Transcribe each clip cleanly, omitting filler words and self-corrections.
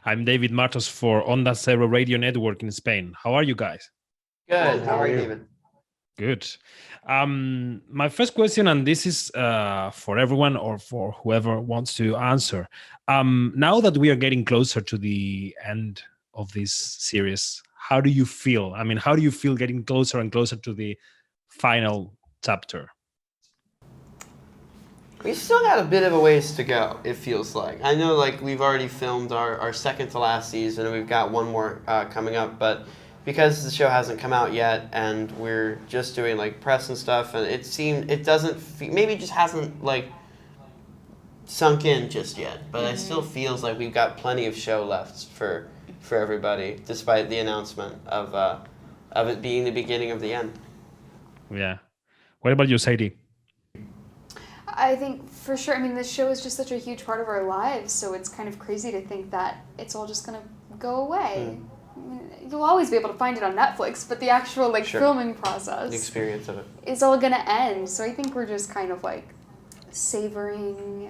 I'm David Martos for Onda Cero Radio Network in Spain. How are you guys? Good. How are you, David? Good. My first question, and this is for everyone or for whoever wants to answer. Now that we are getting closer to the end of this series, how do you feel? I mean, how do you feel getting closer and closer to the final chapter? We still got a bit of a ways to go, it feels like. I know like we've already filmed our second to last season and we've got one more coming up, but because the show hasn't come out yet and we're just doing like press and stuff, and it doesn't maybe it just hasn't like sunk in just yet, but it still feels like we've got plenty of show left for everybody, despite the announcement of it being the beginning of the end. Yeah. What about you, Sadie? I think for sure, I mean, this show is just such a huge part of our lives, so it's kind of crazy to think that it's all just going to go away. I mean, you'll always be able to find it on Netflix, but the actual filming process, the experience of it, is all going to end. So I think we're just kind of like savoring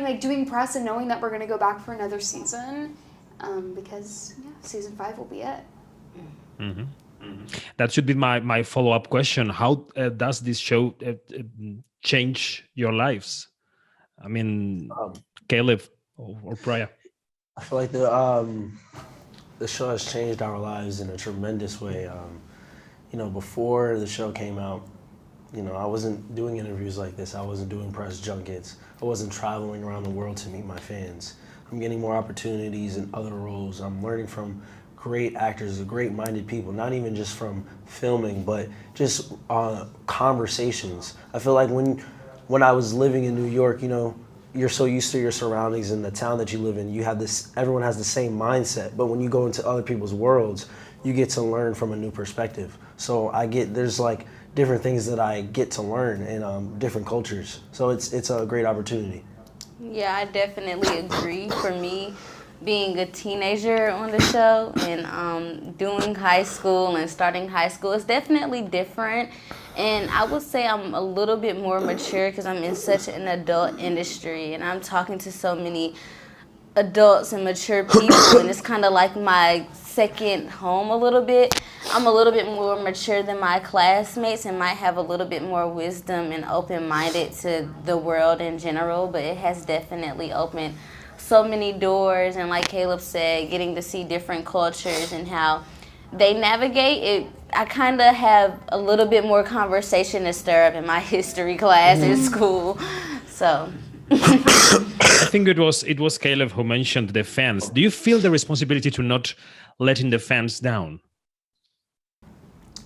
like doing press and knowing that we're going to go back for another season, because season 5 will be it. Mm-hmm. That should be my follow-up question. How does this show change your lives? I mean, Caleb or PRIAH? I feel like the show has changed our lives in a tremendous way. Before the show came out, I wasn't doing interviews like this. I wasn't doing press junkets. I wasn't traveling around the world to meet my fans. I'm getting more opportunities in other roles. I'm learning from great actors, great-minded people, not even just from filming, but just conversations. I feel like when I was living in New York, you're so used to your surroundings and the town that you live in. You have everyone has the same mindset, but when you go into other people's worlds, you get to learn from a new perspective. So there's like different things that I get to learn in different cultures. So it's a great opportunity. Yeah, I definitely agree. For me, being a teenager on the show and doing high school and starting high school is definitely different. And I would say I'm a little bit more mature because I'm in such an adult industry and I'm talking to so many adults and mature people, and it's kind of like my second home a little bit. I'm a little bit more mature than my classmates and might have a little bit more wisdom and open-minded to the world in general, but it has definitely opened so many doors, and like Caleb said, getting to see different cultures and how they navigate it. I kind of have a little bit more conversation to stir up in my history class in school. So I think it was Caleb who mentioned the fans. Do you feel the responsibility to not letting the fans down?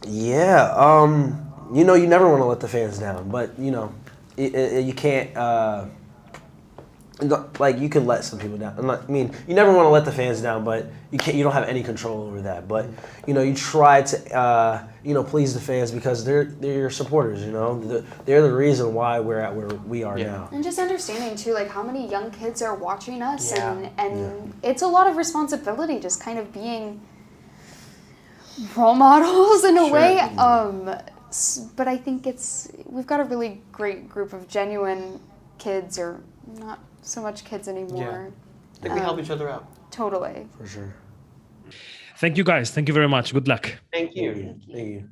Yeah, you never want to let the fans down, but you can't. Like you can let some people down. I mean, you never want to let the fans down, but you don't have any control over that. But you try to please the fans because they're your supporters. They're the reason why we're at where we are now. And just understanding too, like how many young kids are watching us, and it's a lot of responsibility, just kind of being role models in a way. But I think we've got a really great group of genuine kids, or not so much kids anymore. I think we help each other out. Totally. For sure. Thank you guys. Thank you very much. Good luck. Thank you. Thank you.